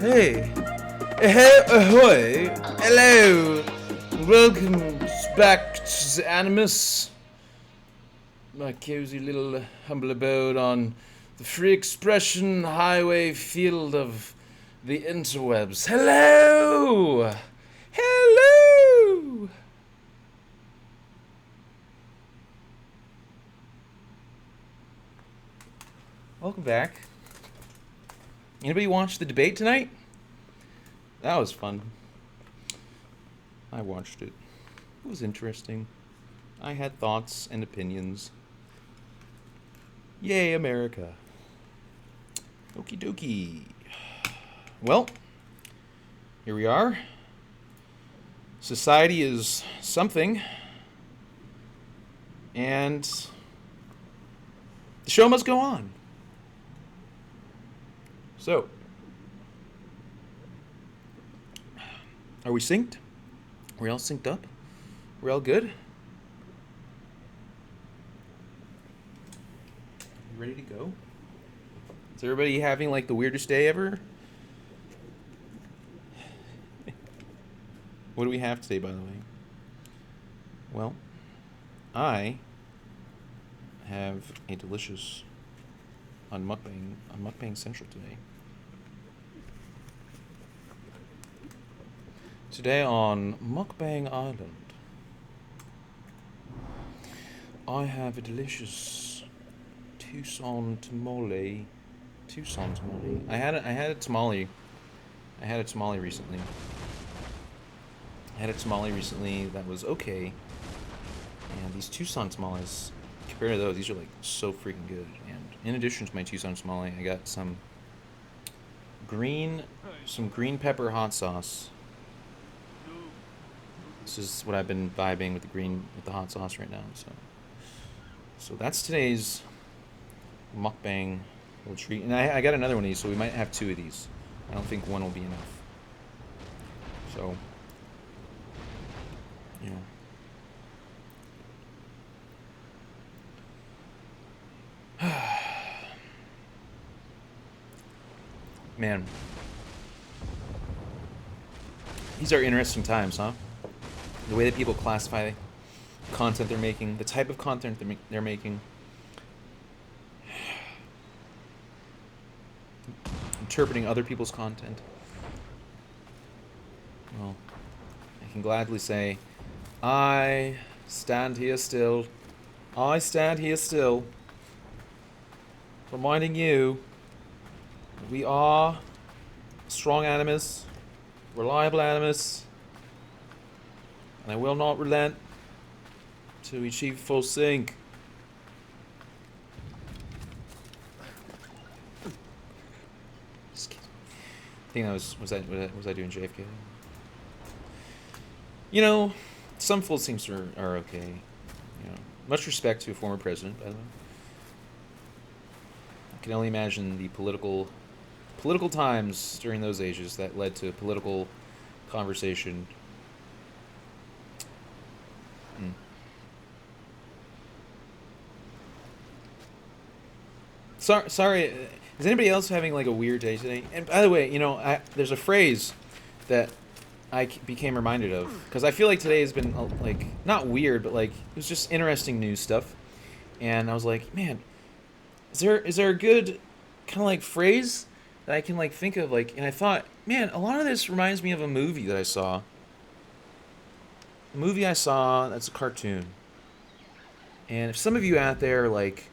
Hey, hey, ahoy, hello, welcome back to the Animus, my cozy little humble abode on the free expression highway field of the interwebs. Hello, hello. Welcome back. Anybody watch the debate tonight? That was fun. I watched it. It was interesting. I had thoughts and opinions. Yay, America. Okie dokie. Well, here we are. Society is something. And the show must go on. So, are we synced? We're all synced up? We're all good? You ready to go? Is everybody having like the weirdest day ever? What do we have today, by the way? Well, I have a delicious on Mukbang Central today. Today on Mukbang Island, I have a delicious Tucson tamale. I had a tamale. I had a tamale recently. That was okay. And these Tucson tamales, compared to those, these are like so freaking good. And in addition to my Tucson tamale, I got some green pepper hot sauce. This is what I've been vibing with the hot sauce right now. So that's today's mukbang little treat. And I got another one of these, so we might have two of these. I don't think one will be enough. So, you know. Man. These are interesting times, huh? The way that people classify content they're making, the type of content they're making, interpreting other people's content. Well, I can gladly say, I stand here still, reminding you that we are strong animus, reliable animus, and I will not relent to achieve full sync. Just kidding. I think that was I doing JFK? You know, some full syncs are okay. You know, much respect to a former president, by the way. I can only imagine the political times during those ages that led to political conversation. Sorry, is anybody else having like a weird day today? And by the way, you know, there's a phrase that I became reminded of, because I feel like today has been like not weird, but like it was just interesting news stuff, and I was like, man, is there a good kind of like phrase that I can like think of, like, and I thought, man, a lot of this reminds me of a movie that I saw. A movie I saw that's a cartoon, and if some of you out there are like,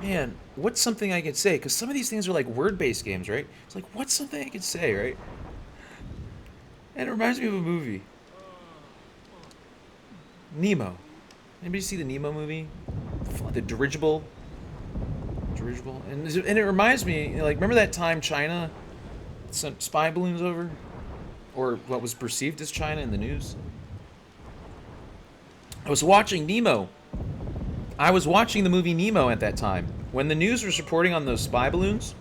man, what's something I could say? Because some of these things are like word-based games, right? It's like, what's something I could say, right? And it reminds me of a movie. Nemo. Anybody see the Nemo movie? The dirigible? And it reminds me, like, remember that time China sent spy balloons over? Or what was perceived as China in the news? I was watching Nemo. I was watching the movie Nemo at that time, when the news was reporting on those spy balloons.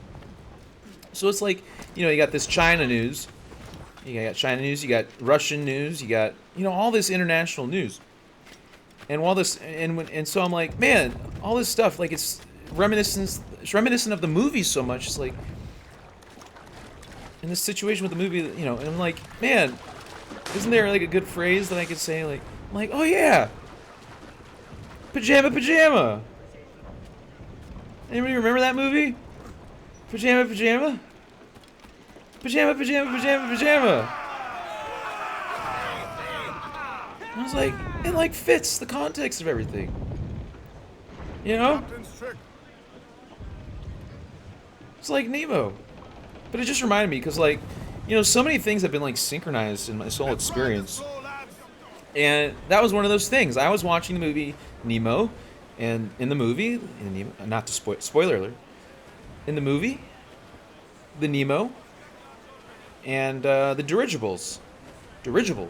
So it's like, you know, you got this China news, you got Russian news, you got, you know, all this international news. And while this, and so I'm like, man, all this stuff, like it's reminiscent of the movie so much. It's like, in this situation with the movie, you know, and I'm like, man, isn't there like a good phrase that I could say like, oh yeah, pajama pajama. Anybody remember that movie? Pajama pajama. Pajama pajama pajama pajama. I was like, it like fits the context of everything. You know? It's like Nemo. But it just reminded me, because like, you know, so many things have been like synchronized in my soul experience. And that was one of those things. I was watching the movie Nemo, and in the movie, not to spoiler alert, in the movie, the Nemo, and the dirigibles. Dirigible.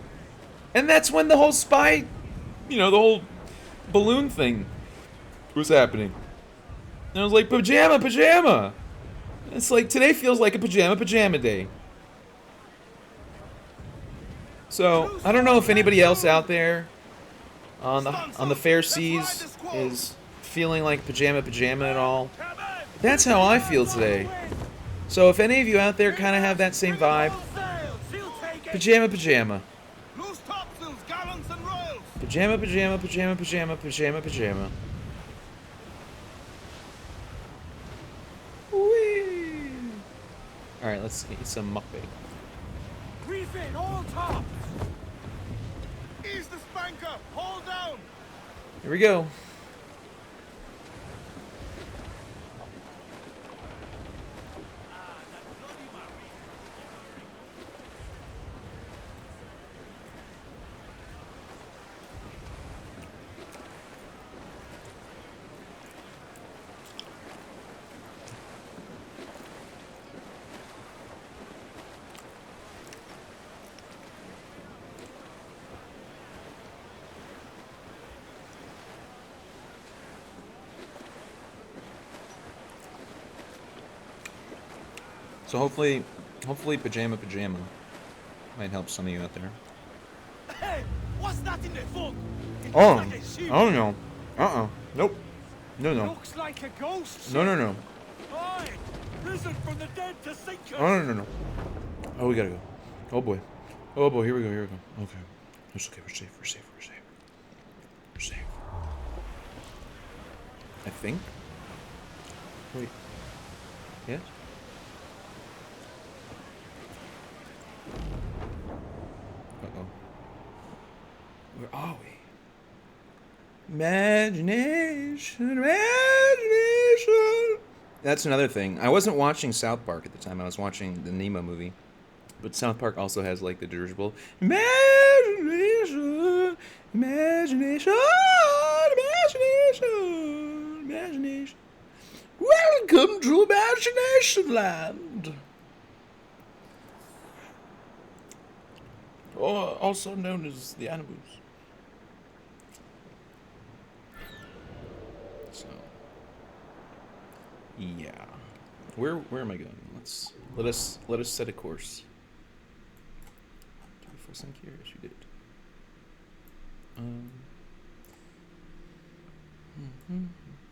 And that's when the whole spy, you know, the whole balloon thing was happening. And I was like, pajama, pajama. And it's like, today feels like a pajama, pajama day. So, I don't know if anybody else out there on the fair seas is feeling like pajama, pajama at all. That's how I feel today. So if any of you out there kind of have that same vibe, pajama, pajama. Pajama, pajama, pajama, pajama, pajama, pajama. Whee! Alright, let's eat some mukbang. Reef in, all tops! Ease the spanker! Hold down! Here we go. So hopefully pajama pajama might help some of you out there. Hey, what's that in the fog? Oh, I don't know. Nope. No. Looks like a ghost. No. Aye, risen from the dead to sink us. No. Oh, we gotta go. Oh boy, here we go. Okay. It's okay, we're safe. I think. Wait. Yes? Uh-oh. Where are we? Imagination. That's another thing. I wasn't watching South Park at the time. I was watching the Nemo movie. But South Park also has like the dirigible. Imagination. Welcome to Imagination Land. Or also known as the Animals. So, yeah. Where am I going? Let us set a course. Did we full sync here? Yes, we did.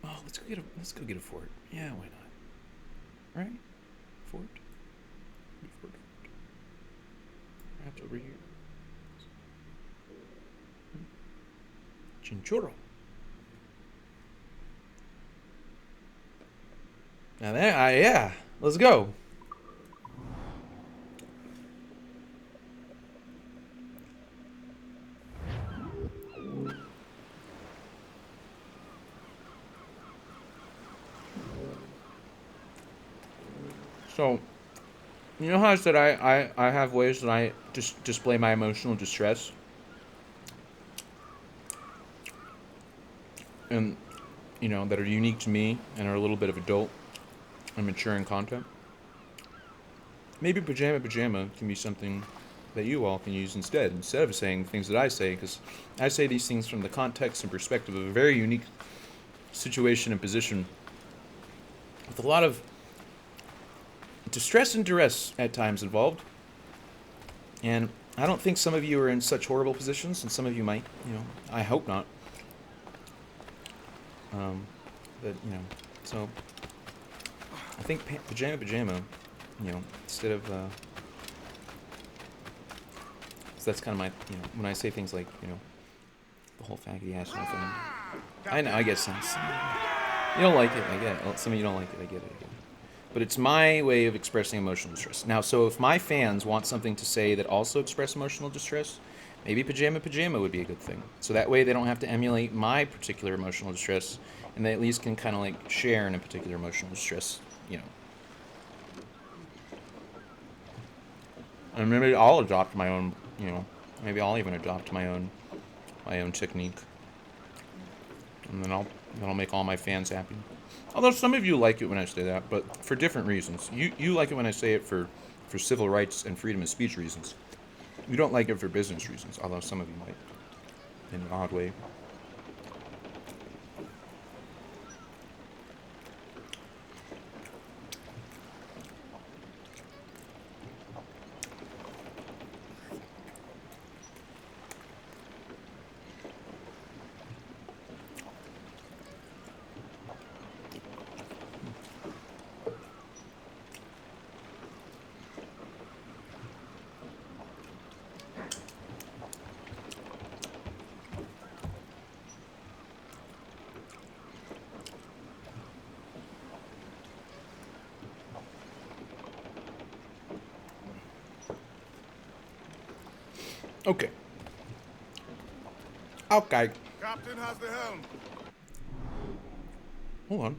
Oh, let's go get a fort. Yeah, why not? Right? Fort. Perhaps over here. Chinchorro. Now there, yeah, let's go. So, you know how I said I have ways that I just display my emotional distress? And, you know, that are unique to me and are a little bit of adult and mature in content. Maybe pajama can be something that you all can use instead of saying things that I say, because I say these things from the context and perspective of a very unique situation and position with a lot of distress and duress at times involved. And I don't think some of you are in such horrible positions, and some of you might, you know, I hope not. But, you know, so I think pajama, you know, instead of that's kind of my, when I say things like, the whole faggoty ass thing. I know, I get sense. You don't like it, I get it. Some of you don't like it, I get it. But it's my way of expressing emotional distress. Now, so if my fans want something to say that also express emotional distress, maybe Pajama Pajama would be a good thing. So that way they don't have to emulate my particular emotional distress, and they at least can kind of like share in a particular emotional distress, And maybe I'll adopt my own, maybe I'll even adopt my own technique. And then that'll make all my fans happy. Although some of you like it when I say that, but for different reasons. You like it when I say it for civil rights and freedom of speech reasons. You don't like it for business reasons, although some of you might, in an odd way. Okay. Okay. Captain has the helm. Hold on.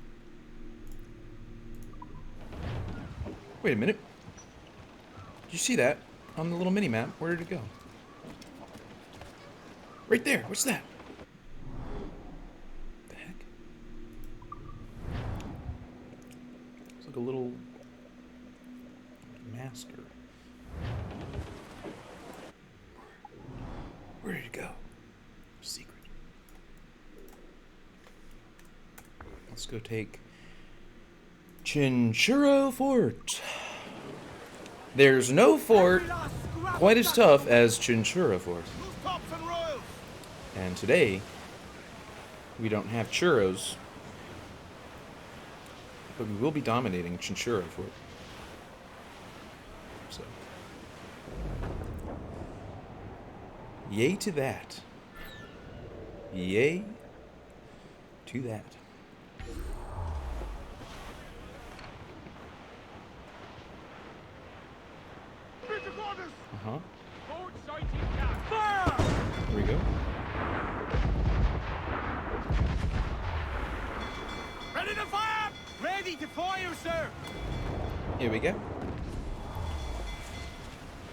Wait a minute. Did you see that on the little mini map? Where did it go? Right there. What's that? What the heck? It's like a little masker. Where did it go? Secret. Let's go take Chinchurro Fort. There's no fort quite as tough as Chinchurro Fort. And today, we don't have churros, but we will be dominating Chinchurro Fort. So, yay to that. Yay to that. Uh-huh. Here we go. Ready to fire! Ready to fire, sir! Here we go.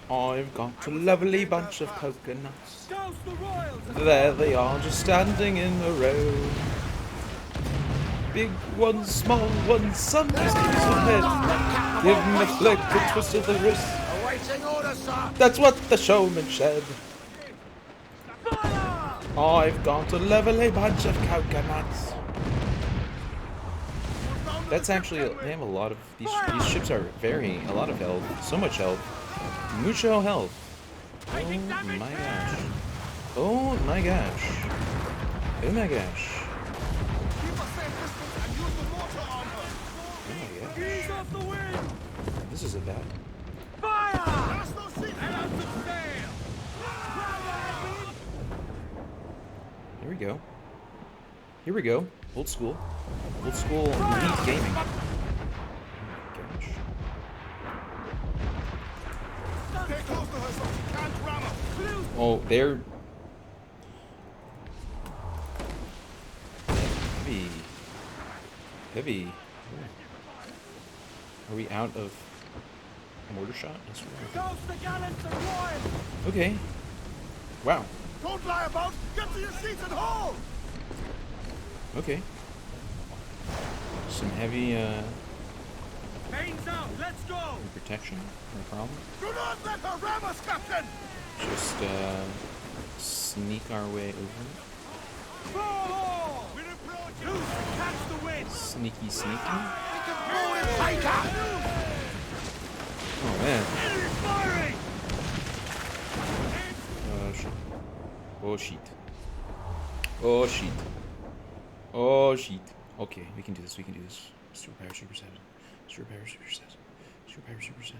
I've got a lovely bunch of coconuts. Douse the royals! There they are, just standing in a row. Big one, small one, some just gives a head. Give him a flick, a twist of the wrist. Awaiting orders, sir! That's what the showman said. Fire! I've got a lovely bunch of coconuts. That's actually, they have a lot of, these ships are a lot of health. So much health. Mucho health. Oh my gosh. Oh my gosh. Oh my gosh. Keep a safe distance and use the mortar armor! Oh my gosh. Ease off the wind! This isn't bad. Fire! Cast no seat! Head out to sail! Here we go. Here we go. Old school. Old school elite gaming. Oh my gosh. Stay close to her so she can't ram her! Oh, they're heavy. Heavy. Are we out of mortar shot? Yes, we are. Douse the gallants and royals! Okay. Wow. Don't lie about! Get to your seats and hold! Okay. Some heavy Mains out! Let's go! protection. No problem. Do not let her ram us, Captain! Just sneak our way over. Roll! We're approaching! Loose! Catch the wind! Sneaky, sneaky. Roll it tighter! Oh man. Enemy firing! Shit. Oh shit. Oh shit. Oh shit. Okay, we can do this. We can do this. Super power, super set. Super power, super set. Super power, super set.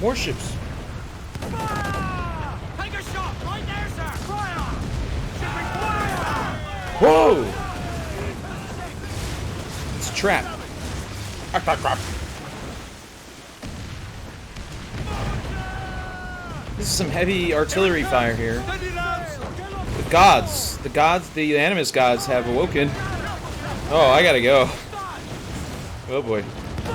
More ships. Fire! Take a shot! Right there, sir! Fire! Shipping fire! Whoa! It's a trap. This is some heavy artillery fire here. Steady, lads! The gods, the animus gods have awoken. Oh, I gotta go. Oh boy. Put a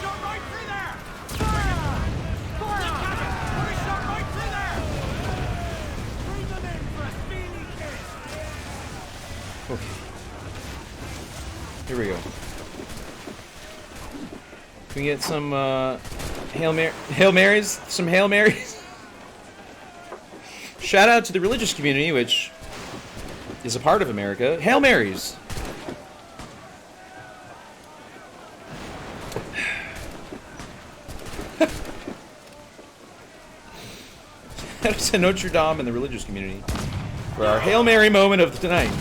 shot right through there! Fire! Fire! Put a shot right through there! Bring them in for a speedy kill! Okay. Here we go. Can we get some Hail Marys? Some Hail Marys? Shout out to the religious community, which is a part of America. Hail Marys! Shout out to Notre Dame and the religious community for our Hail Mary moment of tonight.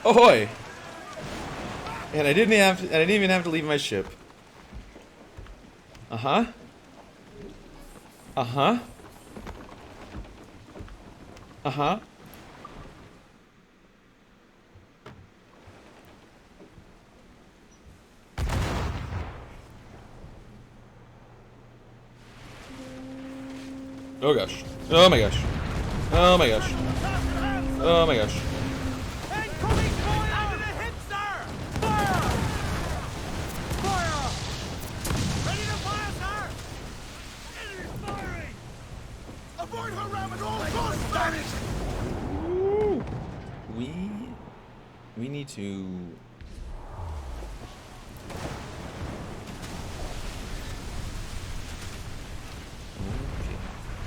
Ahoy! And I didn't even have to leave my ship. Uh-huh. Uh-huh. Uh-huh. Oh gosh. Oh my gosh. Oh my gosh. Oh my gosh. Incoming fire! To the hip, sir! Fire! Fire! Ready to fire, sir! Enemy firing! Avoid her ram at all costs! Damn it! We need to.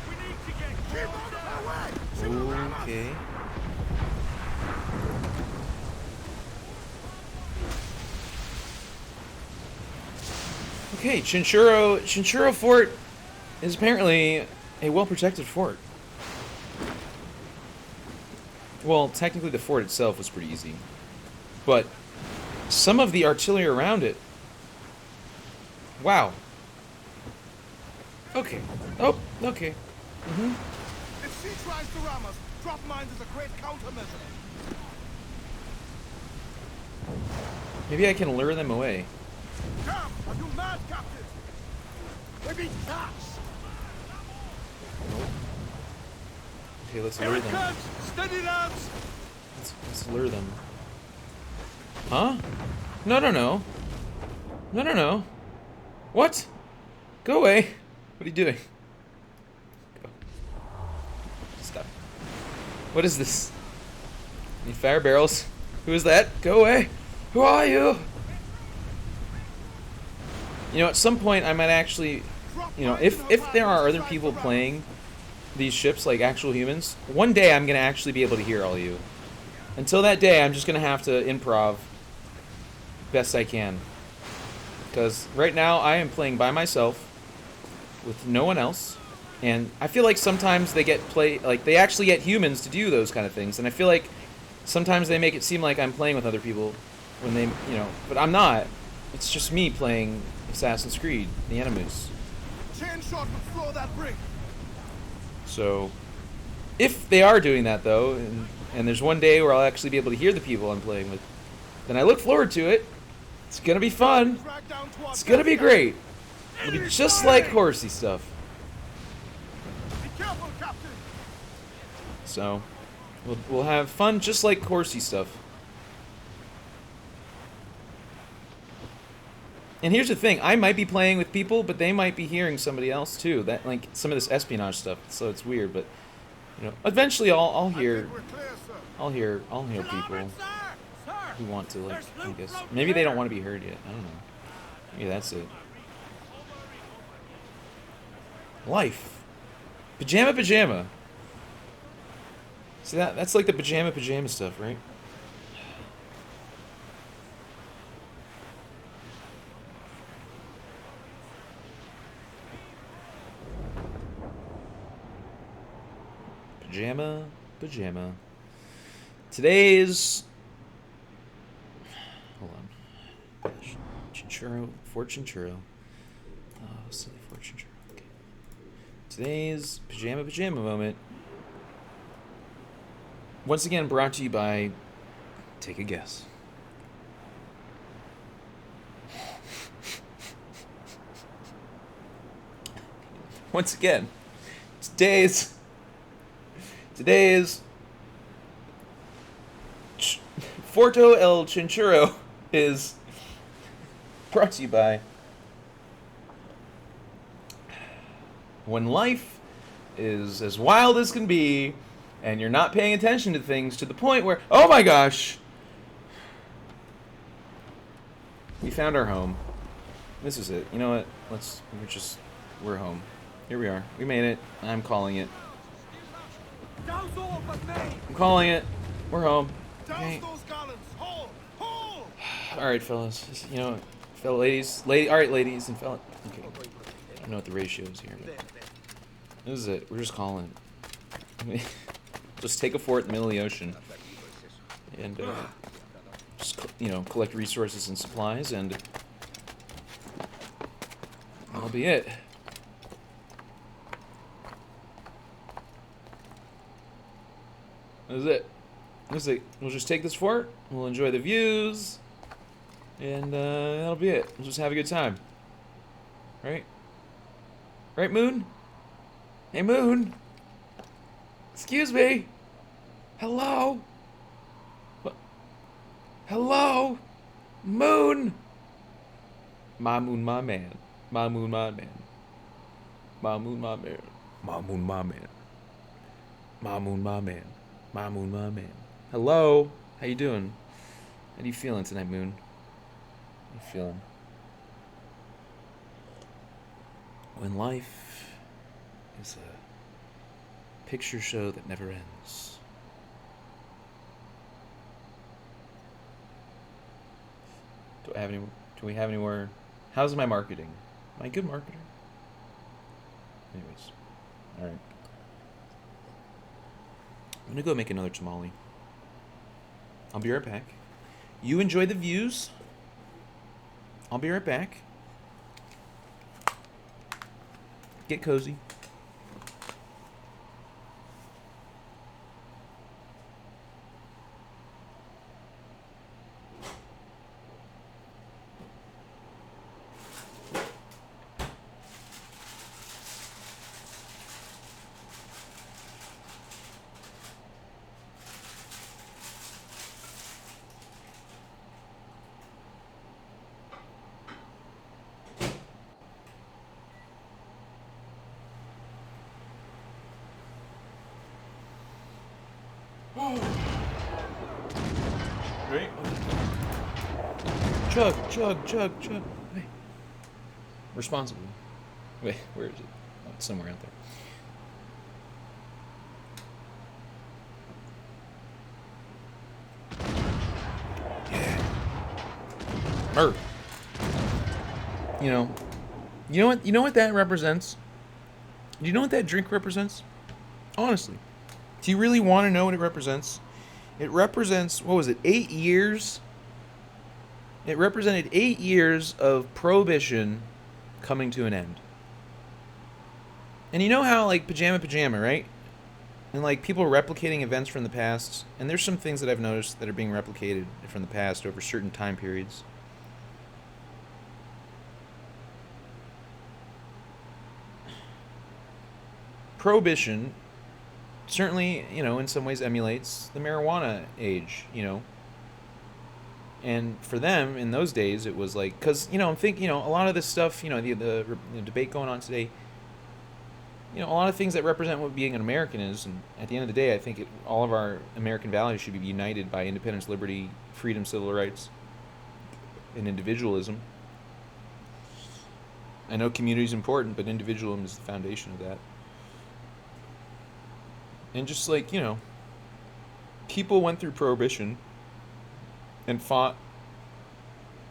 We need to get keep out of our way! Okay. Okay, Chinchurro Fort is apparently a well-protected fort. Well, technically the fort itself was pretty easy. But some of the artillery around it... Wow. Okay. Oh, okay. Mm-hmm. If she tries to ram us, drop mines is a great countermeasure. Maybe I can lure them away. Come! Are you mad, Captain? We've been touched! Okay, let's Here lure it them. comes! Steady, lads! Let's lure them. Huh? No, no, no. No, no, no. What? Go away. What are you doing? Go. Stop. What is this? Need fire barrels? Who is that? Go away. Who are you? You know, at some point I might actually, you know, if there are other people playing these ships, like actual humans, one day I'm going to actually be able to hear all you. Until that day, I'm just going to have to improv best I can. Because right now, I am playing by myself with no one else. And I feel like sometimes they they actually get humans to do those kind of things. And I feel like sometimes they make it seem like I'm playing with other people when they, you know, but I'm not. It's just me playing Assassin's Creed, the Animus. Chain shot would floor that brig. So, if they are doing that though, and there's one day where I'll actually be able to hear the people I'm playing with, then I look forward to it. It's gonna be fun. It's gonna be great. It'll be just like horsey stuff. Be careful, Captain. So, we'll have fun just like horsey stuff. And here's the thing, I might be playing with people, but they might be hearing somebody else too. That, like, some of this espionage stuff, so it's weird, but you know, eventually I'll hear people who want to, like, I guess maybe they don't want to be heard yet. I don't know. Maybe that's it. Life. Pajama. See that's like the pajama stuff, right? pajama. Today's... Hold on. Gosh. Fort Chinchurro. Oh, silly Fort Chinchurro. Okay. Today's pajama moment. Once again brought to you by... Take a guess. Once again, today's Forto El Chinchurro is brought to you by when life is as wild as can be and you're not paying attention to things to the point where, oh my gosh, we found our home. This is it. You know what? We're home. Here we are. We made it. I'm calling it. I'm calling it. We're home. Okay. Alright, fellas. You know, fellow ladies. Alright, ladies and fellas. Okay. I don't know what the ratio is here. But this is it. We're just calling it. Just take a fort in the middle of the ocean. And, just, you know, collect resources and supplies, and that'll be it. That's it. That's it. We'll just take this fort, we'll enjoy the views, and that'll be it. We'll just have a good time. Right? Right, Moon? Hey, Moon? Excuse me? Hello? What? Hello? Moon? My Moon, my man. My Moon, my man. My Moon, my man. My Moon, my man. My Moon, my man. My Moon, my man. Hello? How you doing? How you feeling tonight, Moon? How you feeling? When life is a picture show that never ends. Do we have any more? How's my marketing? Am I a good marketer? Anyways. Alright. I'm gonna go make another tamale. I'll be right back. You enjoy the views. I'll be right back. Get cozy. Right? Chug. Wait. Responsibly. Wait, where is it? Oh, it's somewhere out there. Yeah. Murph. You know what that represents? Do you know what that drink represents? Honestly. Do you really want to know what it represents? It represents, what was it, 8 years? It represented 8 years of prohibition coming to an end. And you know how, like, pajama, right? And, like, people are replicating events from the past. And there's some things that I've noticed that are being replicated from the past over certain time periods. Prohibition certainly, in some ways emulates the marijuana age, And for them, in those days, it was like, because, I'm thinking, a lot of this stuff, the debate going on today, a lot of things that represent what being an American is, and at the end of the day, I think all of our American values should be united by independence, liberty, freedom, civil rights, and individualism. I know community is important, but individualism is the foundation of that. And just like, people went through prohibition and fought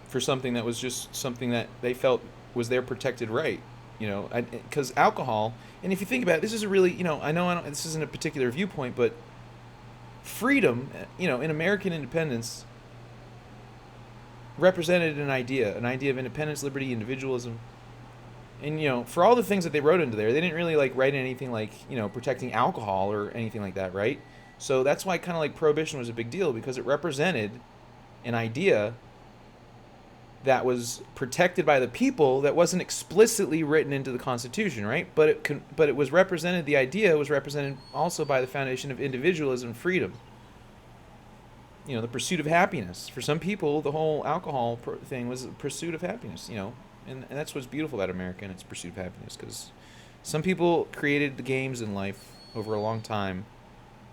for something that was just something that they felt was their protected right. You know, because alcohol, and if you think about it, this is a really, you know, I don't, this isn't a particular viewpoint, but freedom, you know, in American independence represented an idea of independence, liberty, individualism. And, you know, for all the things that they wrote into there, they didn't really like write anything like, you know, protecting alcohol or anything like that, right? So that's why kind of like prohibition was a big deal, because it represented an idea that was protected by the people that wasn't explicitly written into the Constitution, right? But it was represented. The idea was represented also by the foundation of individualism, freedom. You know, the pursuit of happiness. For some people, the whole alcohol thing was the pursuit of happiness. You know, and that's what's beautiful about America and its pursuit of happiness. Because some people created the games in life over a long time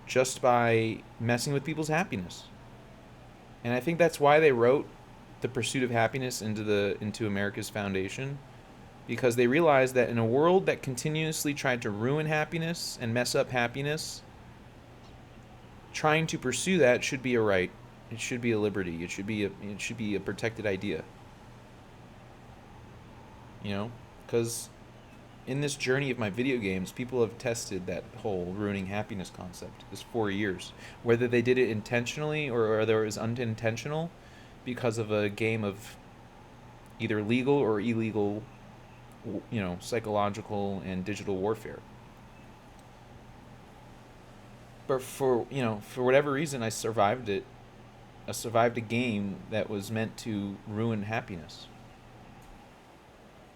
just by messing with people's happiness. And I think that's why they wrote the pursuit of happiness into America's foundation, because they realized that in a world that continuously tried to ruin happiness and mess up happiness, trying to pursue that should be a right. It should be a liberty. It should be a protected idea. You know, because in this journey of my video games, people have tested that whole ruining happiness concept. This 4 years, whether they did it intentionally or whether it was unintentional, because of a game of either legal or illegal, you know, psychological and digital warfare. But for, you know, for whatever reason, I survived it. I survived a game that was meant to ruin happiness.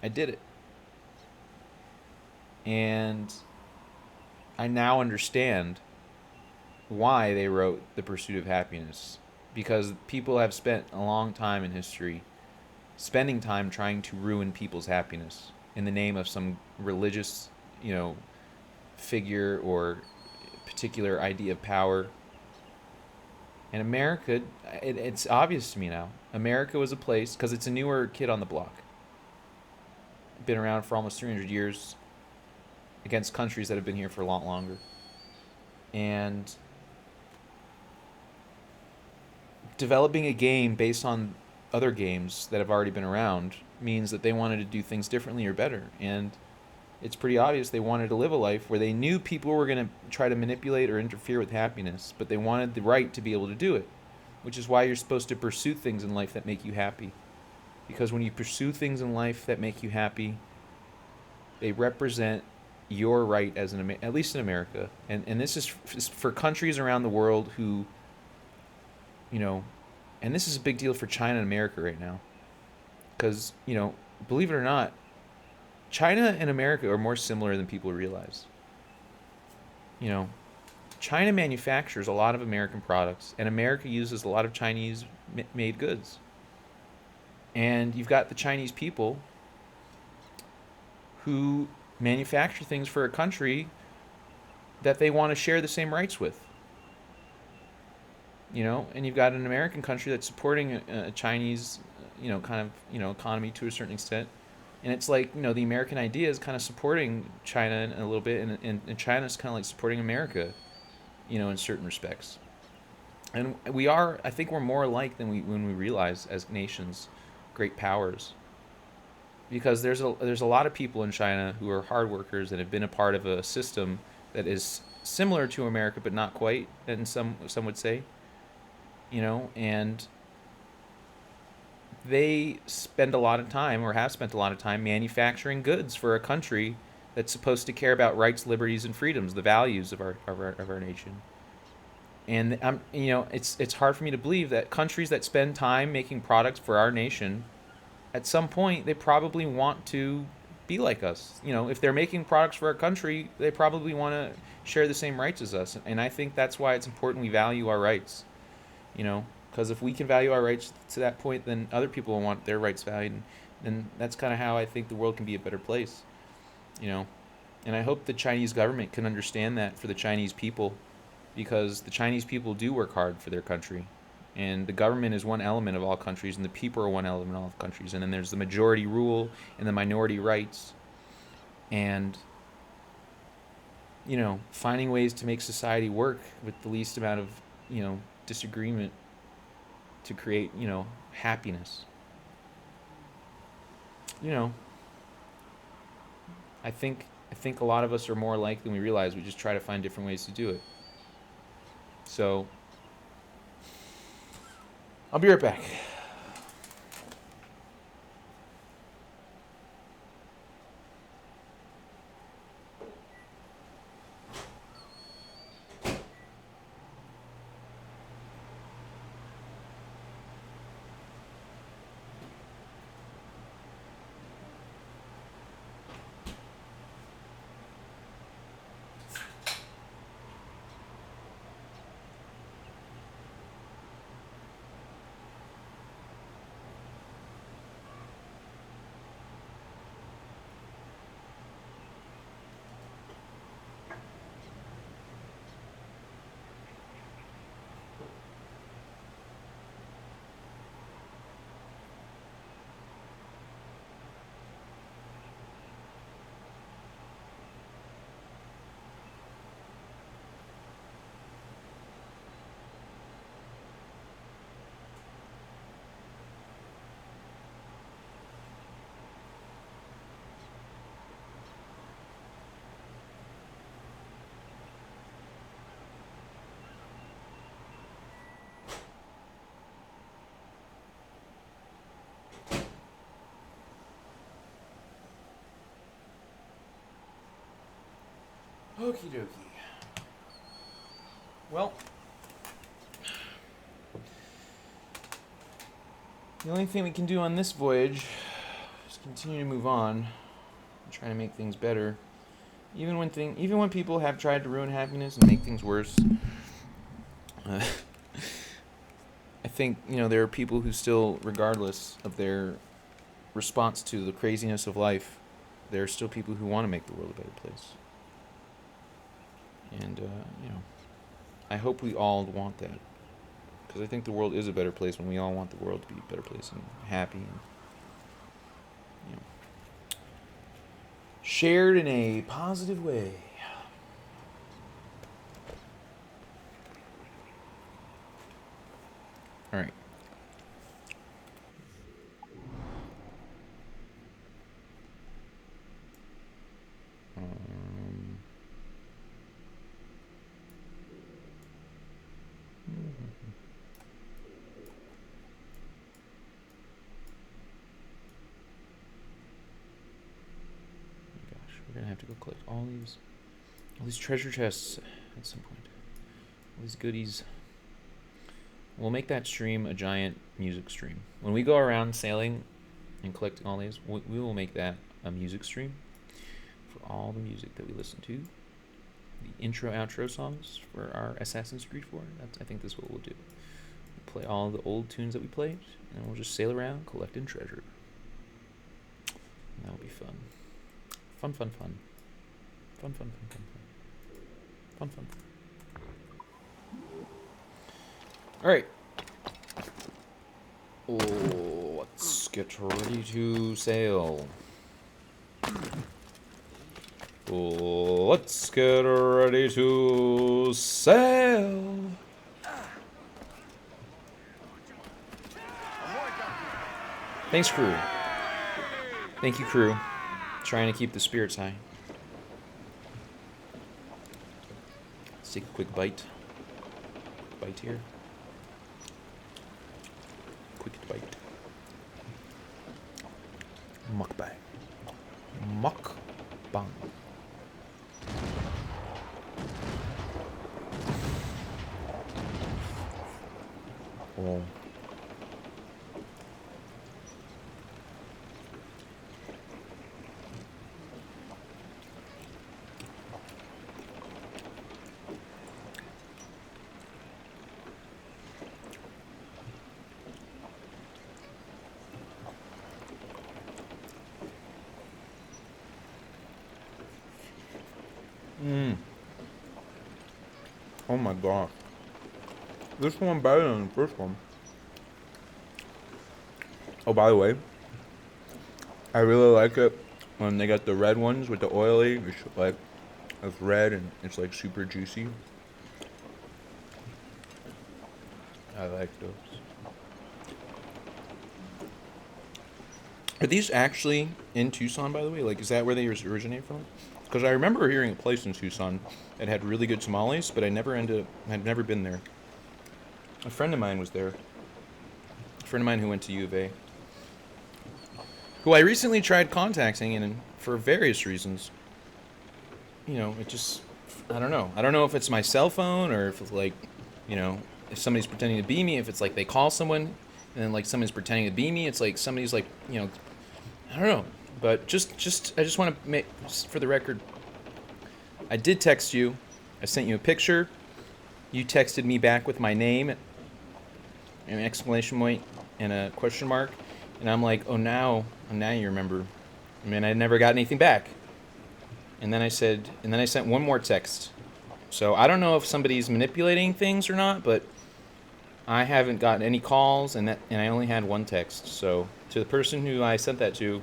I did it. And I now understand why they wrote The Pursuit of Happiness. Because people have spent a long time in history spending time trying to ruin people's happiness in the name of some religious, you know, figure or particular idea of power. And America, it's obvious to me now. America was a place, because it's a newer kid on the block. Been around for almost 300 years against countries that have been here for a lot longer. And developing a game based on other games that have already been around means that they wanted to do things differently or better. And it's pretty obvious they wanted to live a life where they knew people were going to try to manipulate or interfere with happiness, but they wanted the right to be able to do it, which is why you're supposed to pursue things in life that make you happy. Because when you pursue things in life that make you happy, they represent your right as at least in America. And this is for countries around the world who, you know, and this is a big deal for China and America right now. Because, you know, believe it or not, China and America are more similar than people realize. You know, China manufactures a lot of American products, and America uses a lot of Chinese made goods. And you've got the Chinese people who manufacture things for a country that they want to share the same rights with. You know, and you've got an American country that's supporting a Chinese, you know, kind of, you know, economy to a certain extent. And it's like, you know, the American idea is kind of supporting China in a little bit, and China's kind of like supporting America, you know, in certain respects. And I think we're more alike than when we realize as nations, great powers. Because there's a lot of people in China who are hard workers and have been a part of a system that is similar to America, but not quite, and some would say, you know, and they spend a lot of time, or have spent a lot of time, manufacturing goods for a country that's supposed to care about rights, liberties, and freedoms, the values of our nation. And you know, it's hard for me to believe that countries that spend time making products for our nation, at some point they probably want to be like us. You know, if they're making products for our country, they probably want to share the same rights as us. And I think that's why it's important we value our rights. You know, because if we can value our rights to that point, then other people will want their rights valued, and that's kind of how I think the world can be a better place. You know, and I hope the Chinese government can understand that for the Chinese people, because the Chinese people do work hard for their country, and the government is one element of all countries, and the people are one element of all countries, and then there's the majority rule and the minority rights, and, you know, finding ways to make society work with the least amount of, you know, disagreement to create, you know, happiness. You know, I think a lot of us are more alike than we realize. We just try to find different ways to do it. So I'll be right back. Okie dokie. Well, the only thing we can do on this voyage is continue to move on and try to make things better. Even when people have tried to ruin happiness and make things worse, I think there are people who still, regardless of their response to the craziness of life, there are still people who want to make the world a better place. And I hope we all want that, because I think the world is a better place when we all want the world to be a better place and happy and shared in a positive way. All right. We're gonna have to go collect all these treasure chests at some point. All these goodies. We'll make that stream a giant music stream. When we go around sailing and collecting all these, we will make that a music stream for all the music that we listen to. The intro, outro songs for our Assassin's Creed 4. I think that's what we'll do. We'll play all the old tunes that we played, and we'll just sail around collecting treasure. And that'll be fun. Fun, fun, fun. Fun, fun, fun, fun, fun. Fun, fun. Alright. Let's get ready to sail. Let's get ready to sail. Thanks, crew. Thank you, crew. Trying to keep the spirits high. Let's take a quick bite. Bite here. Quick bite. Mukbang. Mukbang. Oh. Oh my gosh. This one better than the first one. Oh, by the way, I really like it when they got the red ones with the oily. It's like, it's red and it's like super juicy. I like those. Are these actually in Tucson, by the way? Like, is that where they originate from? Because I remember hearing a place in Tucson that had really good tamales, but I'd never been there. A friend of mine was there. A friend of mine who went to U of A. Who I recently tried contacting, and for various reasons, you know, it just, I don't know. I don't know if it's my cell phone or if it's like, you know, if somebody's pretending to be me, if it's like they call someone and then like somebody's pretending to be me, it's like somebody's like, you know, I don't know. But I just want to make, for the record, I did text you. I sent you a picture. You texted me back with my name, an exclamation point, and a question mark. And I'm like, oh, now you remember. I mean, I never got anything back. And then I sent one more text. So I don't know if somebody's manipulating things or not, but I haven't gotten any calls, and I only had one text. So to the person who I sent that to,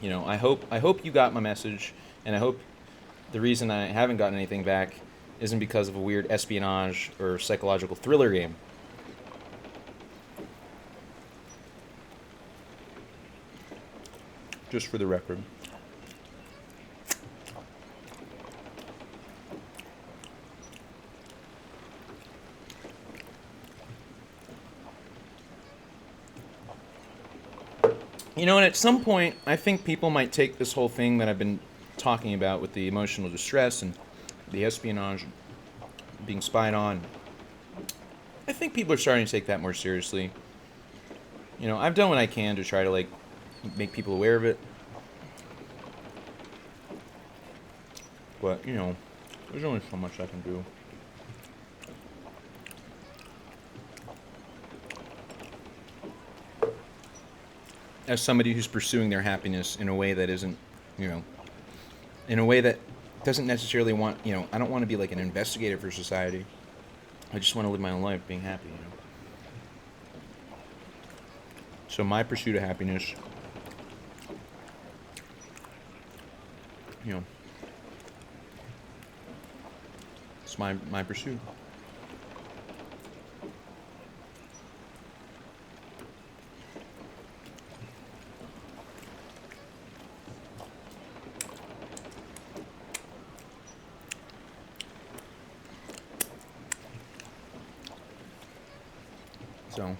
you know, I hope you got my message, and I hope the reason I haven't gotten anything back isn't because of a weird espionage or psychological thriller game. Just for the record. You know, and at some point, I think people might take this whole thing that I've been talking about with the emotional distress and the espionage, being spied on. I think people are starting to take that more seriously. You know, I've done what I can to try to, like, make people aware of it. But, you know, there's only so much I can do. As somebody who's pursuing their happiness in a way that isn't, you know, in a way that doesn't necessarily want, you know, I don't want to be like an investigator for society. I just want to live my own life being happy, you know. So my pursuit of happiness, you know, it's my pursuit. So,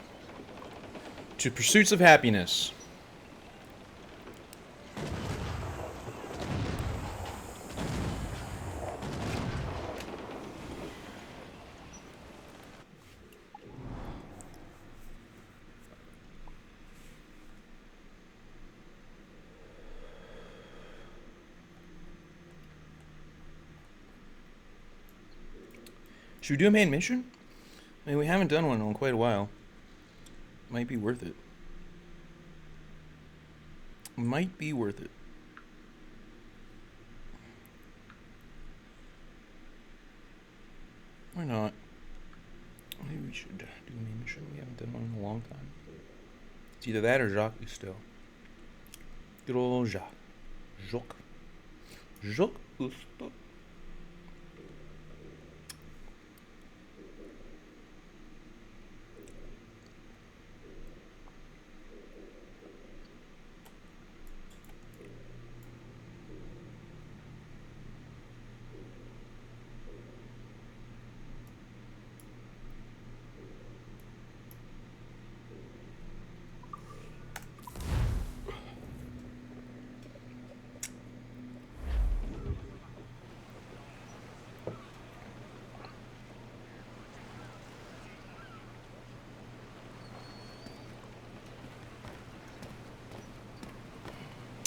to pursuits of happiness. Should we do a main mission? I mean, we haven't done one in quite a while. Might be worth it. Might be worth it. Why not? Maybe we should do a main mission. We haven't done one in a long time. It's either that or Jacques Cousteau. Good old Jacques. Jacques Cousteau.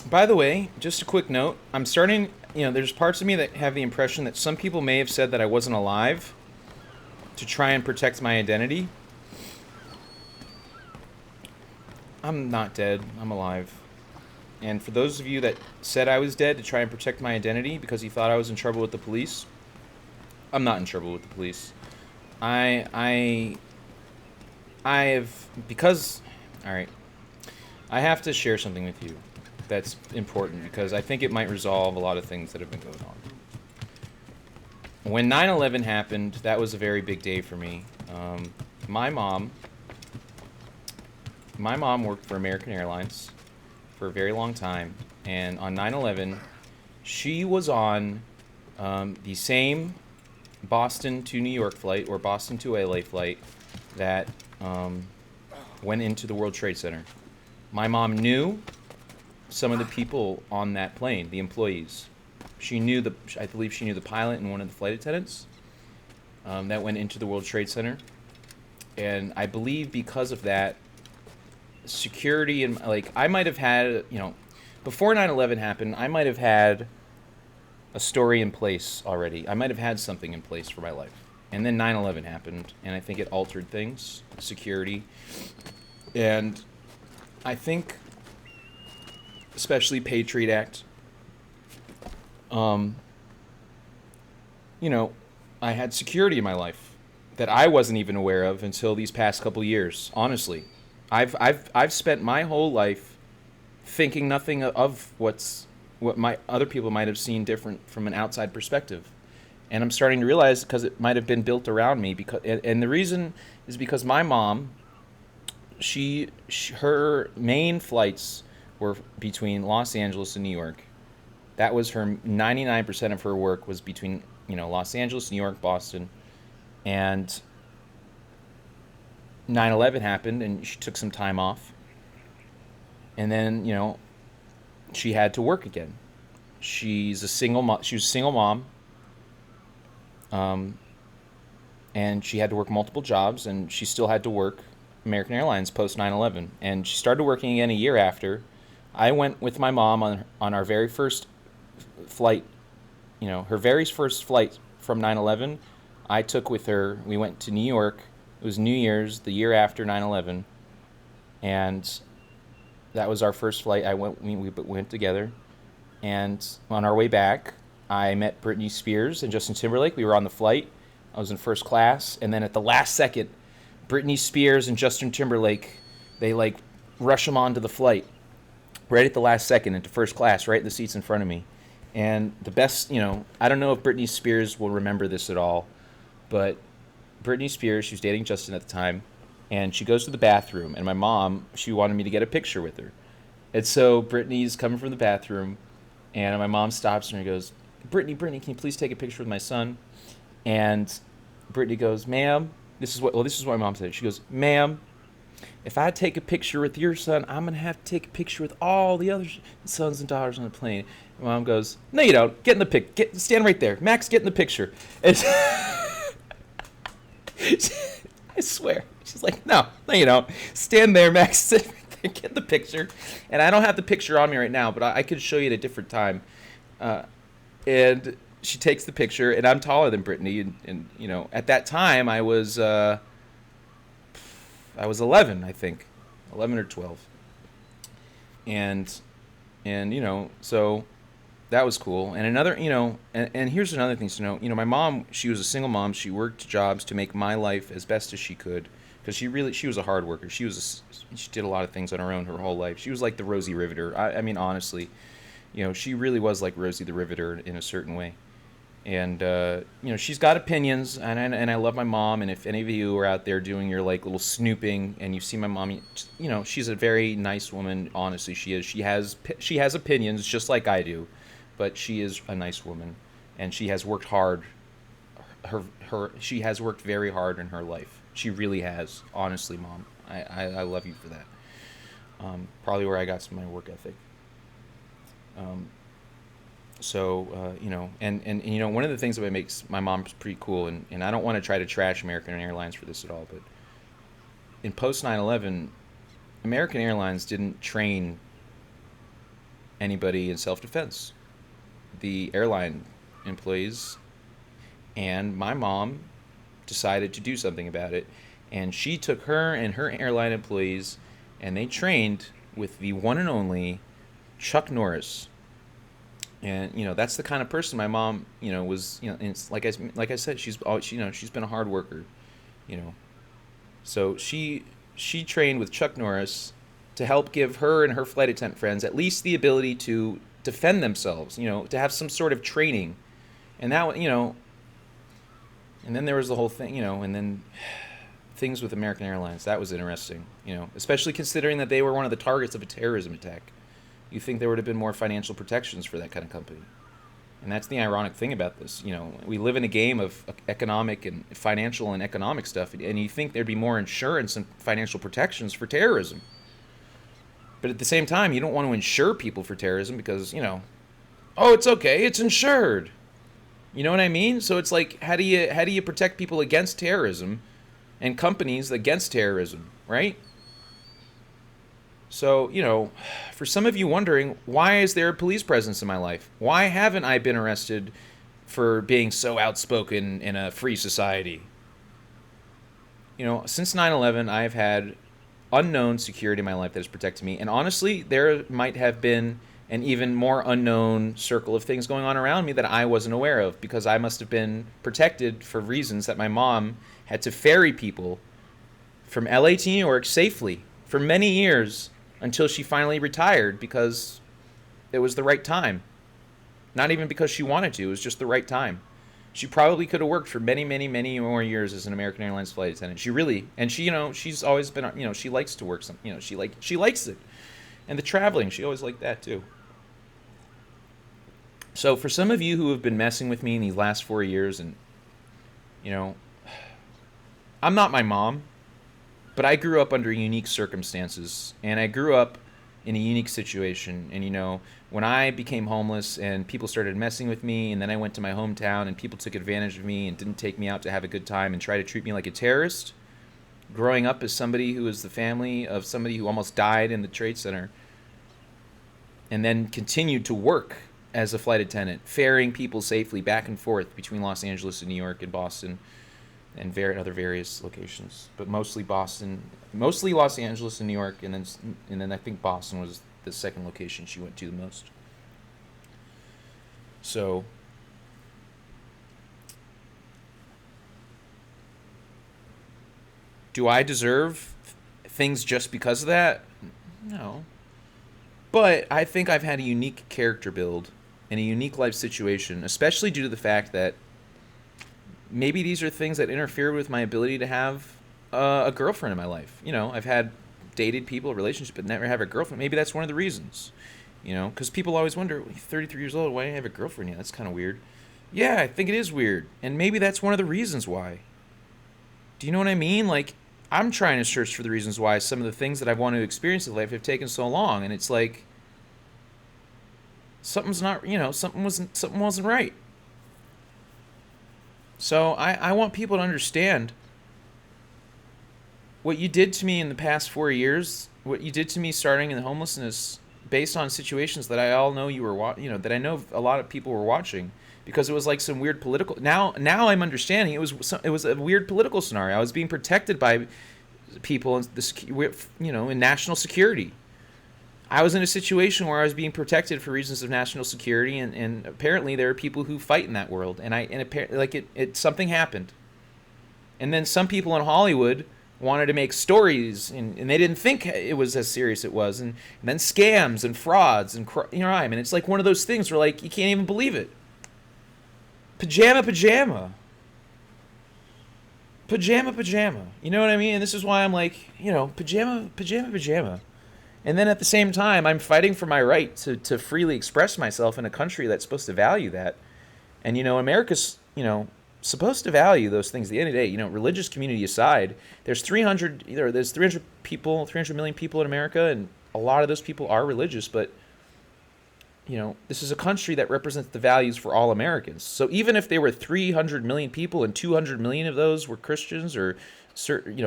By the way, just a quick note. I'm starting, you know, there's parts of me that have the impression that some people may have said that I wasn't alive to try and protect my identity. I'm not dead. I'm alive. And for those of you that said I was dead to try and protect my identity because you thought I was in trouble with the police, I'm not in trouble with the police. I have, because, all right, I have to share something with you that's important because I think it might resolve a lot of things that have been going on. When 9/11 happened, that was a very big day for me. My mom worked for American Airlines, for a very long time, and on 9/11, she was on the same Boston to New York flight or Boston to LA flight that went into the World Trade Center. My mom knew some of the people on that plane, the employees. I believe she knew the pilot and one of the flight attendants that went into the World Trade Center. And I believe because of that, security and like I might have had, before 9/11 happened, I might have had a story in place already. I might have had something in place for my life. And then 9/11 happened, and I think it altered things, security. And I think, especially Patriot Act, I had security in my life that I wasn't even aware of until these past couple years. Honestly, I've spent my whole life thinking nothing of what my other people might have seen different from an outside perspective, and I'm starting to realize because it might have been built around me. And the reason is because my mom, her main flights were between Los Angeles and New York. That was her 99% of her work was between Los Angeles, New York, Boston, and 9/11 happened, and she took some time off, and then she had to work again. She's a single mom. She was a single mom, and she had to work multiple jobs, and she still had to work American Airlines post 9/11, and she started working again a year after. I went with my mom on our very first flight, her very first flight from 9/11. I took with her. We went to New York. It was New Year's, the year after 9/11, and that was our first flight. We went together, and on our way back, I met Britney Spears and Justin Timberlake. We were on the flight. I was in first class, and then at the last second, Britney Spears and Justin Timberlake, they rush them onto the flight, right at the last second into first class, right in the seats in front of me. And the best, I don't know if Britney Spears will remember this at all, but Britney Spears, she was dating Justin at the time, and she goes to the bathroom, and my mom, she wanted me to get a picture with her. And so Britney's coming from the bathroom, and my mom stops her and goes, Britney, can you please take a picture with my son? And Britney goes, ma'am, this is what my mom said. She goes, ma'am, if I take a picture with your son, I'm going to have to take a picture with all the other sons and daughters on the plane. And my mom goes, no, you don't. Get in the pic. Stand right there. Max, get in the picture. And I swear. She's like, no, you don't. Stand there, Max. Sit right there. Get the picture. And I don't have the picture on me right now, but I could show you at a different time. And she takes the picture, and I'm taller than Brittany. And at that time, I was 11, I think, 11 or 12. And so that was cool. And another, and here's another thing to know. My mom, she was a single mom. She worked jobs to make my life as best as she could, because she was a hard worker. She did a lot of things on her own her whole life. She was like the Rosie Riveter. I mean, honestly, she really was like Rosie the Riveter in a certain way. And she's got opinions, and I love my mom. And if any of you are out there doing your little snooping, and you see my mom, she's a very nice woman. Honestly, she is. She has opinions just like I do, but she is a nice woman, and she has worked hard. She has worked very hard in her life. She really has. Honestly, Mom, I love you for that. Probably where I got some of my work ethic. So, and one of the things that makes my mom pretty cool, and I don't want to try to trash American Airlines for this at all, but in post 9/11, American Airlines didn't train anybody in self-defense. The airline employees and my mom decided to do something about it, and she took her and her airline employees, and they trained with the one and only Chuck Norris. And that's the kind of person my mom was. And it's like I said, she's always, she's been a hard worker, so she trained with Chuck Norris to help give her and her flight attendant friends at least the ability to defend themselves, to have some sort of training. And that, and then there was the whole thing, and then things with American Airlines. That was interesting, especially considering that they were one of the targets of a terrorism attack. You think there would have been more financial protections for that kind of company. And that's the ironic thing about this. We live in a game of economic and financial and economic stuff, and you think there'd be more insurance and financial protections for terrorism. But at the same time, you don't want to insure people for terrorism because, oh, it's okay, it's insured. You know what I mean? So it's like, how do you protect people against terrorism and companies against terrorism, right? So, for some of you wondering, why is there a police presence in my life? Why haven't I been arrested for being so outspoken in a free society? Since 9/11, I've had unknown security in my life that has protected me. And honestly, there might have been an even more unknown circle of things going on around me that I wasn't aware of, because I must have been protected for reasons that my mom had to ferry people from LA to New York safely for many years until she finally retired, because it was the right time. Not even because she wanted to, it was just the right time. She probably could have worked for many, many, many more years as an American Airlines flight attendant. She's always been, she likes to work she likes it. And the traveling, she always liked that too. So for some of you who have been messing with me in these last 4 years, and, I'm not my mom, but I grew up under unique circumstances, and I grew up in a unique situation. And, when I became homeless and people started messing with me, and then I went to my hometown and people took advantage of me and didn't take me out to have a good time and try to treat me like a terrorist, growing up as somebody who was the family of somebody who almost died in the Trade Center, and then continued to work as a flight attendant, ferrying people safely back and forth between Los Angeles and New York and Boston and other various locations, but mostly Boston, mostly Los Angeles and New York, and then I think Boston was the second location she went to the most. So, do I deserve things just because of that? No. But I think I've had a unique character build and a unique life situation, especially due to the fact that maybe these are things that interfere with my ability to have a girlfriend in my life. I've had dated people, relationships, but never have a girlfriend. Maybe that's one of the reasons. Because people always wonder, 33 years old, why do I have a girlfriend yet? That's kind of weird. Yeah, I think it is weird. And maybe that's one of the reasons why. Do you know what I mean? Like, I'm trying to search for the reasons why some of the things that I've wanted to experience in life have taken so long. And it's like, something's not, something wasn't right. So I want people to understand what you did to me in the past 4 years, what you did to me starting in the homelessness, based on situations that I all know you were, that I know a lot of people were watching, because it was like some weird political. Now I'm understanding it was a weird political scenario. I was being protected by people in in national security. I was in a situation where I was being protected for reasons of national security, and apparently there are people who fight in that world, and apparently something happened, and then some people in Hollywood wanted to make stories, and they didn't think it was as serious as it was, and then scams and frauds and crime, and it's like one of those things where like you can't even believe it. Pajama. You know what I mean? And this is why I'm like, pajama. And then at the same time, I'm fighting for my right to freely express myself in a country that's supposed to value that. And, America's, supposed to value those things. At the end of the day, religious community aside, there's 300 million people in America, and a lot of those people are religious, but, this is a country that represents the values for all Americans. So even if there were 300 million people and 200 million of those were Christians or certain,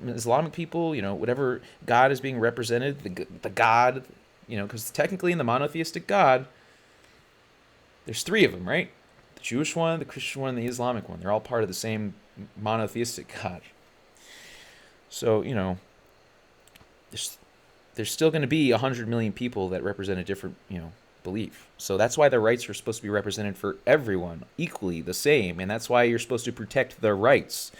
Islamic people, whatever God is being represented, the God, because technically in the monotheistic God, there's three of them, right? The Jewish one, the Christian one, and the Islamic one. They're all part of the same monotheistic God. So, there's still going to be 100 million people that represent a different, belief. So that's why the rights are supposed to be represented for everyone equally the same, and that's why you're supposed to protect their rights.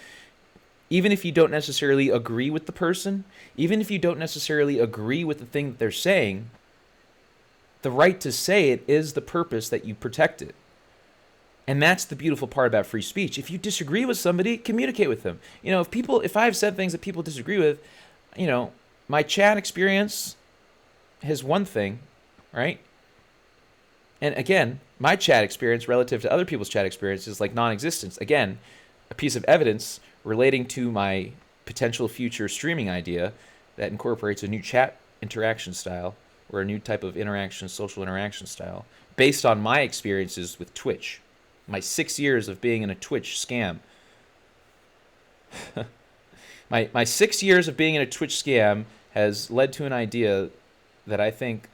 Even if you don't necessarily agree with the person, even if you don't necessarily agree with the thing that they're saying, the right to say it is the purpose that you protect it. And that's the beautiful part about free speech. If you disagree with somebody, communicate with them. If I've said things that people disagree with, my chat experience has one thing, right? And again, my chat experience relative to other people's chat experience is like non-existence. Again, a piece of evidence relating to my potential future streaming idea that incorporates a new chat interaction style or a new type of interaction, social interaction style, based on my experiences with Twitch. My 6 years of being in a Twitch scam. my 6 years of being in a Twitch scam has led to an idea that I think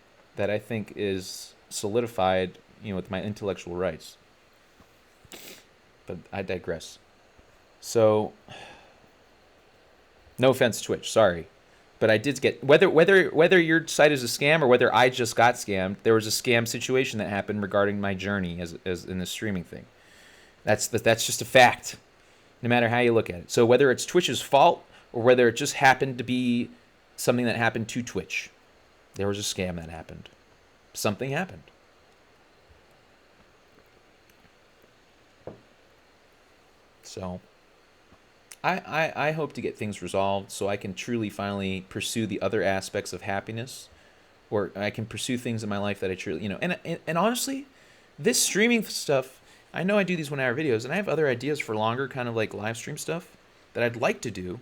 is solidified, with my intellectual rights. But I digress. So, no offense, Twitch. Sorry, but I did get whether your site is a scam or whether I just got scammed. There was a scam situation that happened regarding my journey as in the streaming thing. That's just a fact, no matter how you look at it. So whether it's Twitch's fault or whether it just happened to be something that happened to Twitch, there was a scam that happened. Something happened. So I hope to get things resolved so I can truly finally pursue the other aspects of happiness, or I can pursue things in my life that I truly, and honestly, this streaming stuff, I know I do these 1 hour videos and I have other ideas for longer kind of like live stream stuff that I'd like to do.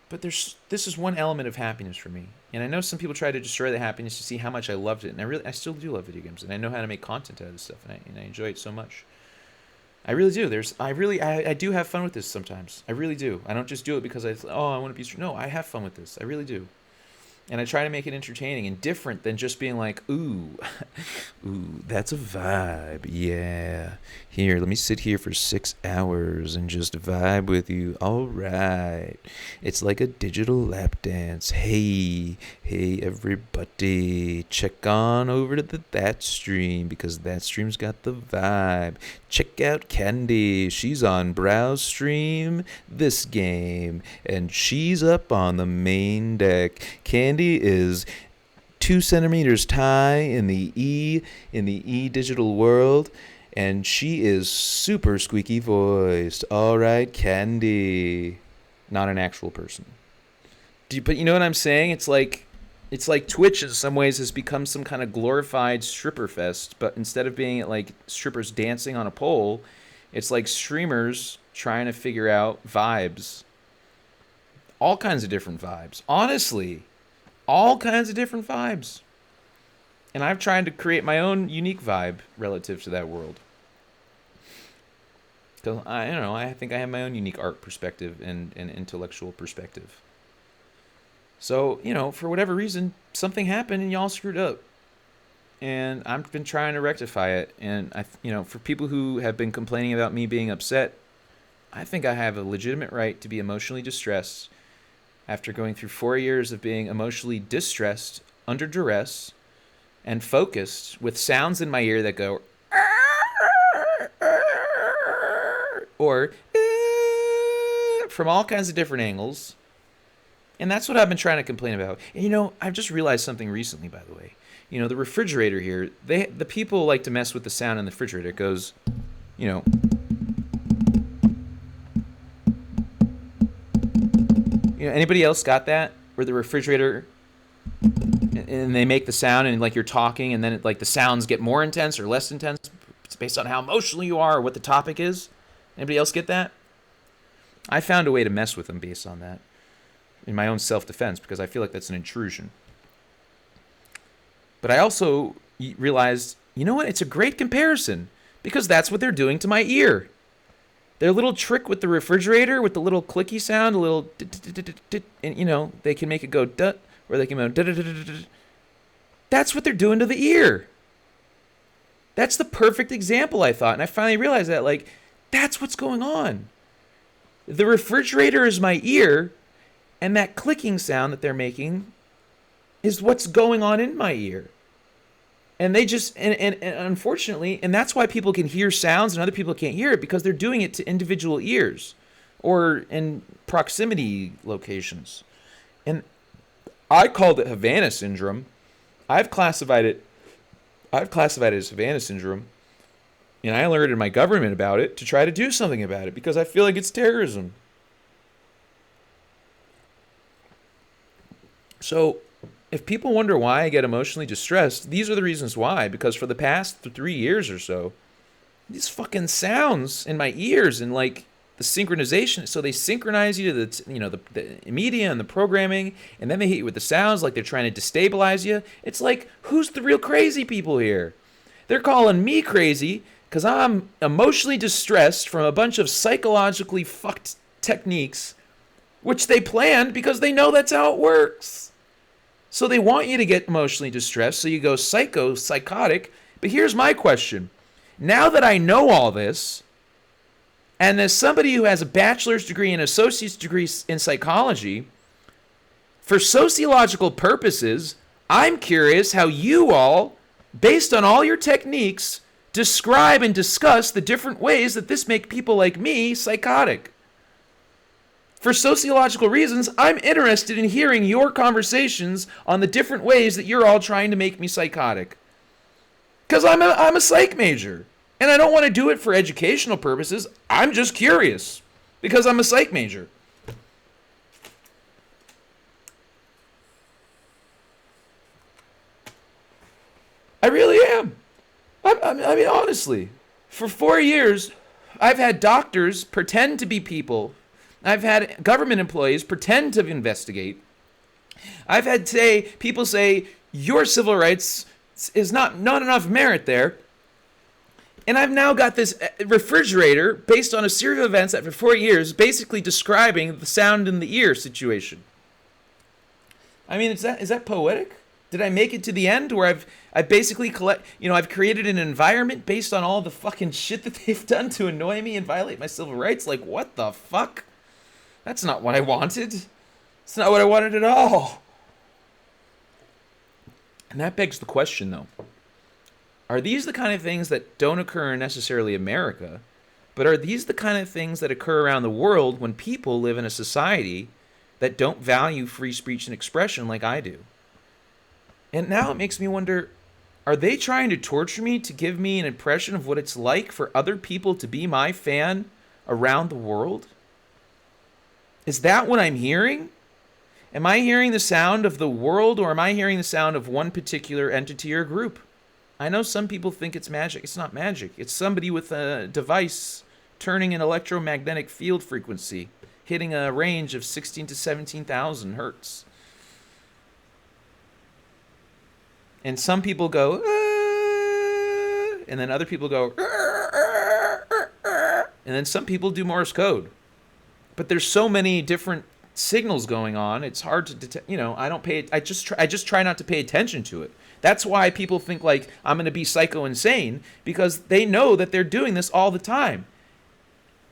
But this is one element of happiness for me. And I know some people try to destroy the happiness to see how much I loved it. And I still do love video games. And I know how to make content out of this stuff. And I enjoy it so much. I really do. I do have fun with this sometimes. I really do. I don't just do it because I want to be... No, I have fun with this. I really do. And I try to make it entertaining and different than just being like, ooh, that's a vibe. Yeah. Here, let me sit here for 6 hours and just vibe with you. All right. It's like a digital lap dance. Hey, everybody. Check on over to that stream because that stream's got the vibe. Check out Candy. She's on Browse Stream this game. And she's up on the main deck. Candy is 2 centimeters high in the E digital world, and she is super squeaky voiced. All right, Candy, not an actual person. But you know what I'm saying? It's like Twitch in some ways has become some kind of glorified stripper fest, but instead of being like strippers dancing on a pole, it's like streamers trying to figure out vibes. All kinds of different vibes. Honestly. All kinds of different vibes. And I've tried to create my own unique vibe relative to that world. Because I think I have my own unique art perspective and intellectual perspective. So, for whatever reason, something happened and y'all screwed up. And I've been trying to rectify it. And, for people who have been complaining about me being upset, I think I have a legitimate right to be emotionally distressed after going through 4 years of being emotionally distressed, under duress, and focused with sounds in my ear that go, or from all kinds of different angles. And that's what I've been trying to complain about. And I've just realized something recently, by the way. The refrigerator here, the people like to mess with the sound in the refrigerator. It goes, anybody else got that? Where the refrigerator, and they make the sound and like you're talking and then the sounds get more intense or less intense. It's based on how emotional you are or what the topic is. Anybody else get that? I found a way to mess with them based on that in my own self-defense because I feel like that's an intrusion. But I also realized, what? It's a great comparison because that's what they're doing to my ear. Their little trick with the refrigerator, with the little clicky sound, a little, and they can make it go dut, or they can go. That's what they're doing to the ear. That's the perfect example, I thought, and I finally realized that, that's what's going on. The refrigerator is my ear, and that clicking sound that they're making is what's going on in my ear. And they just, and unfortunately, and that's why people can hear sounds and other people can't hear it because they're doing it to individual ears or in proximity locations. And I called it Havana syndrome. I've classified it as Havana syndrome. And I alerted my government about it to try to do something about it because I feel like it's terrorism. So if people wonder why I get emotionally distressed, these are the reasons why. Because for the past 3 years or so, these fucking sounds in my ears and like the synchronization. So they synchronize you to the media and the programming, and then they hit you with the sounds like they're trying to destabilize you. It's like, who's the real crazy people here? They're calling me crazy because I'm emotionally distressed from a bunch of psychologically fucked techniques, which they planned because they know that's how it works. So they want you to get emotionally distressed, so you go psychotic. But here's my question. Now that I know all this, and as somebody who has a bachelor's degree and associate's degree in psychology, for sociological purposes, I'm curious how you all, based on all your techniques, describe and discuss the different ways that this make people like me psychotic. For sociological reasons, I'm interested in hearing your conversations on the different ways that you're all trying to make me psychotic. Because I'm a psych major. And I don't want to do it for educational purposes. I'm just curious. Because I'm a psych major. I really am. I mean, honestly. For 4 years, I've had doctors pretend to be people. I've had government employees pretend to investigate. I've had people say, your civil rights is not enough merit there. And I've now got this refrigerator based on a series of events that for 4 years basically describing the sound in the ear situation. I mean, is that poetic? Did I make it to the end where I've basically I've created an environment based on all the fucking shit that they've done to annoy me and violate my civil rights? Like, what the fuck? That's not what I wanted. It's not what I wanted at all. And that begs the question, though. Are these the kind of things that don't occur in necessarily America, but are these the kind of things that occur around the world when people live in a society that don't value free speech and expression like I do? And now it makes me wonder, are they trying to torture me to give me an impression of what it's like for other people to be my fan around the world? Is that what I'm hearing? Am I hearing the sound of the world, or am I hearing the sound of one particular entity or group? I know some people think it's magic. It's not magic. It's somebody with a device turning an electromagnetic field frequency, hitting a range of 16 to 17,000 hertz. And some people go, and then other people go, and then some people do Morse code. But there's so many different signals going on. It's hard to detect. I just try not to pay attention to it. That's why people think like I'm going to be psycho insane, because they know that they're doing this all the time.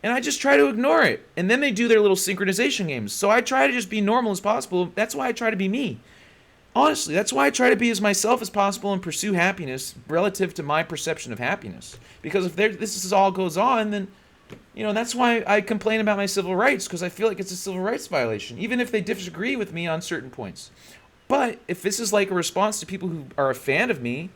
And I just try to ignore it. And then they do their little synchronization games. So I try to just be normal as possible. That's why I try to be me. Honestly, that's why I try to be as myself as possible and pursue happiness relative to my perception of happiness. Because if this all goes on, then that's why I complain about my civil rights, because I feel like it's a civil rights violation, even if they disagree with me on certain points. But if this is like a response to people who are a fan of me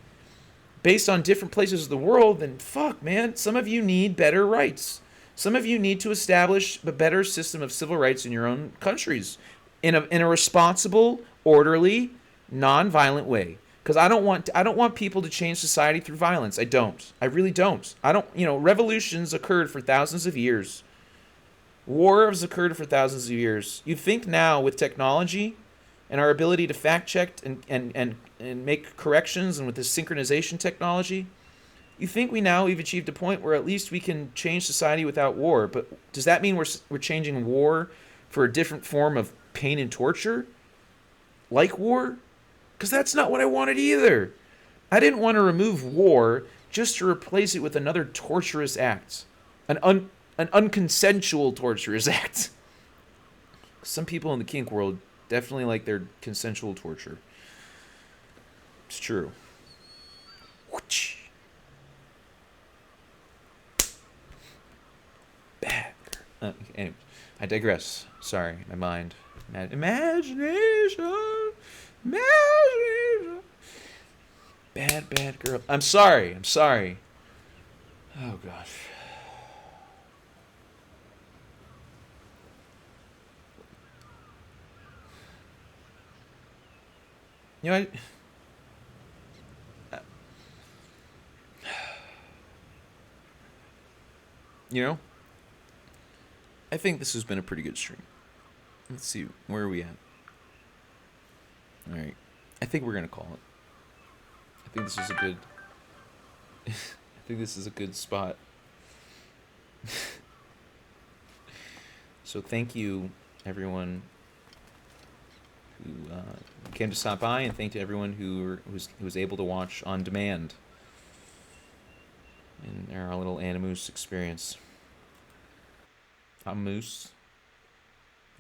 based on different places of the world, then fuck, man, some of you need better rights. Some of you need to establish a better system of civil rights in your own countries in a responsible, orderly, non-violent way. Because I don't want people to change society through violence. I don't. I really don't. Revolutions occurred for thousands of years. Wars occurred for thousands of years. You think now with technology and our ability to fact check and make corrections, and with this synchronization technology, you think we've achieved a point where at least we can change society without war. But does that mean we're changing war for a different form of pain and torture? Like war? Because that's not what I wanted either. I didn't want to remove war just to replace it with another torturous act. An unconsensual torturous act. Some people in the kink world definitely like their consensual torture. It's true. Bad. Anyway, I digress. Sorry, my mind. Imagination. Bad girl. I'm sorry. Oh gosh. You know, you know, I think this has been a pretty good stream. Let's see, where are we at? All right, I think we're gonna call it. I think this is a good. I think this is a good spot. So thank you, everyone who came to stop by, and thank to everyone who was able to watch on demand in our little Animus experience. I'm Moose.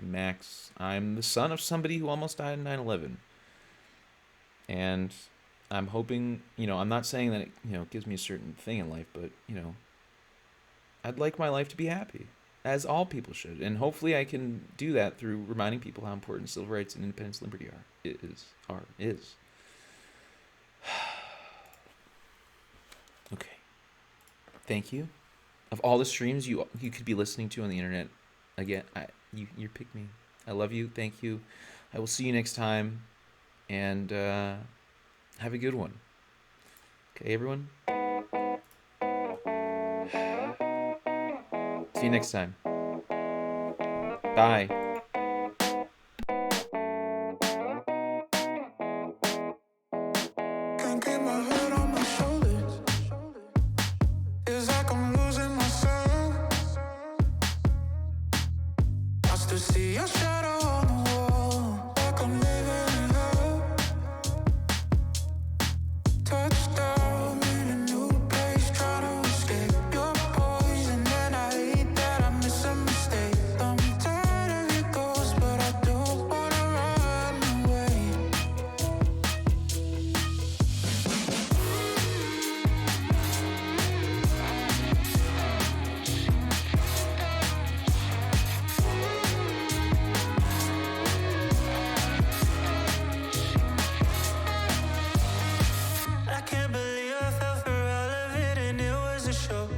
I'm Max. I'm the son of somebody who almost died in 9/11. And I'm hoping, I'm not saying that it, gives me a certain thing in life, but, I'd like my life to be happy, as all people should. And hopefully I can do that through reminding people how important civil rights and independence and liberty is. Okay. Thank you. Of all the streams you could be listening to on the internet, again, you pick me. I love you. Thank you. I will see you next time, and have a good one. Okay, everyone. See you next time. Bye. Can't keep my head on my shoulders. Feels like I'm losing myself. I still see your shadow on the wall, like I'm living in hell. Touchdown in a new place, trying to escape your poison, and I hate that I miss a mistake. I'm tired of your ghost, but I don't wanna run away. I can't believe I fell for all of it and it was a show.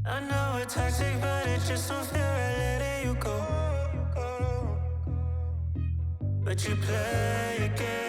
I know it's toxic, but it just don't feel right letting you go. But you play a game.